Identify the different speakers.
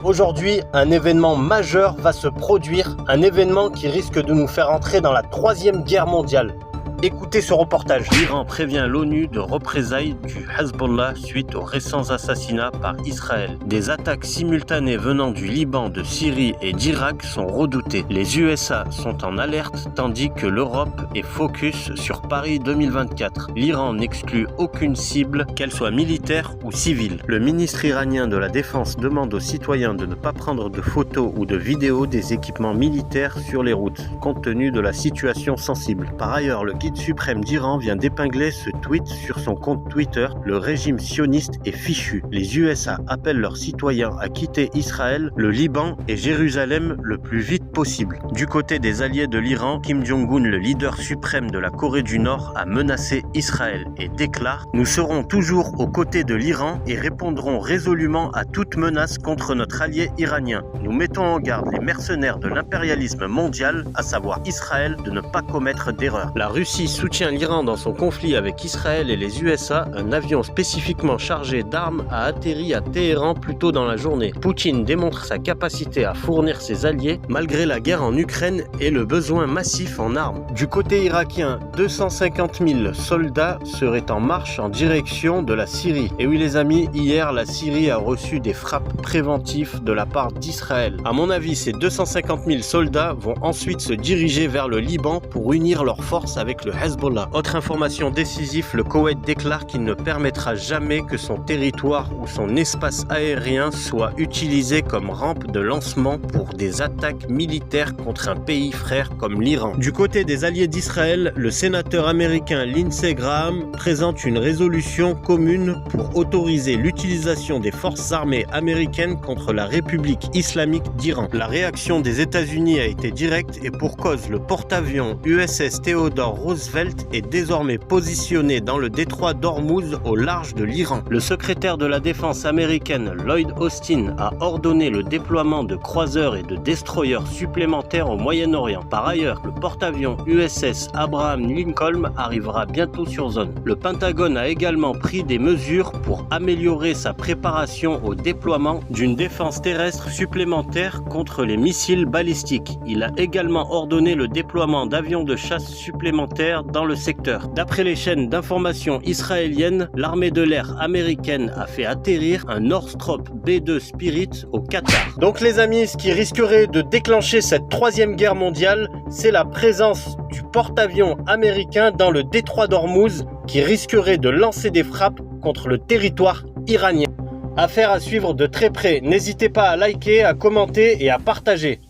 Speaker 1: Aujourd'hui, un événement majeur va se produire, un événement qui risque de nous faire entrer dans la troisième guerre mondiale. Écoutez ce reportage. L'Iran prévient l'ONU de représailles du Hezbollah suite aux récents assassinats par Israël. Des attaques simultanées venant du Liban, de Syrie et d'Irak sont redoutées. Les USA sont en alerte tandis que l'Europe est focus sur Paris 2024. L'Iran n'exclut aucune cible, qu'elle soit militaire ou civile. Le ministre iranien de la Défense demande aux citoyens de ne pas prendre de photos ou de vidéos des équipements militaires sur les routes, compte tenu de la situation sensible. Par ailleurs, le guide suprême d'Iran vient d'épingler ce tweet sur son compte Twitter. Le régime sioniste est fichu. Les USA appellent leurs citoyens à quitter Israël, le Liban et Jérusalem le plus vite possible. Du côté des alliés de l'Iran, Kim Jong-un, le leader suprême de la Corée du Nord, a menacé Israël et déclare « Nous serons toujours aux côtés de l'Iran et répondrons résolument à toute menace contre notre allié iranien. Nous mettons en garde les mercenaires de l'impérialisme mondial, à savoir Israël, de ne pas commettre d'erreur. » La Russie soutient l'Iran dans son conflit avec Israël et les USA. Un avion spécifiquement chargé d'armes a atterri à Téhéran plus tôt dans la journée. Poutine démontre sa capacité à fournir ses alliés malgré la guerre en Ukraine et le besoin massif en armes. Du côté irakien, 250 000 soldats seraient en marche en direction de la Syrie. Et oui les amis, hier la Syrie a reçu des frappes préventives de la part d'Israël. À mon avis, ces 250 000 soldats vont ensuite se diriger vers le Liban pour unir leurs forces avec le Hezbollah. Autre information décisive, le Koweït déclare qu'il ne permettra jamais que son territoire ou son espace aérien soit utilisé comme rampe de lancement pour des attaques militaires contre un pays frère comme l'Iran. Du côté des alliés d'Israël, le sénateur américain Lindsey Graham présente une résolution commune pour autoriser l'utilisation des forces armées américaines contre la République islamique d'Iran. La réaction des États-Unis a été directe et pour cause, le porte-avions USS Theodore Roosevelt est désormais positionné dans le détroit d'Ormuz au large de l'Iran. Le secrétaire de la défense américaine Lloyd Austin a ordonné le déploiement de croiseurs et de destroyers supplémentaires au Moyen-Orient. Par ailleurs, le porte-avions USS Abraham Lincoln arrivera bientôt sur zone. Le Pentagone a également pris des mesures pour améliorer sa préparation au déploiement d'une défense terrestre supplémentaire contre les missiles balistiques. Il a également ordonné le déploiement d'avions de chasse supplémentaires dans le secteur. D'après les chaînes d'information israéliennes, l'armée de l'air américaine a fait atterrir un Northrop B-2 Spirit au Qatar. Donc les amis, ce qui risquerait de déclencher cette troisième guerre mondiale, c'est la présence du porte-avions américain dans le détroit d'Ormuz qui risquerait de lancer des frappes contre le territoire iranien. Affaire à suivre de très près. N'hésitez pas à liker, à commenter et à partager.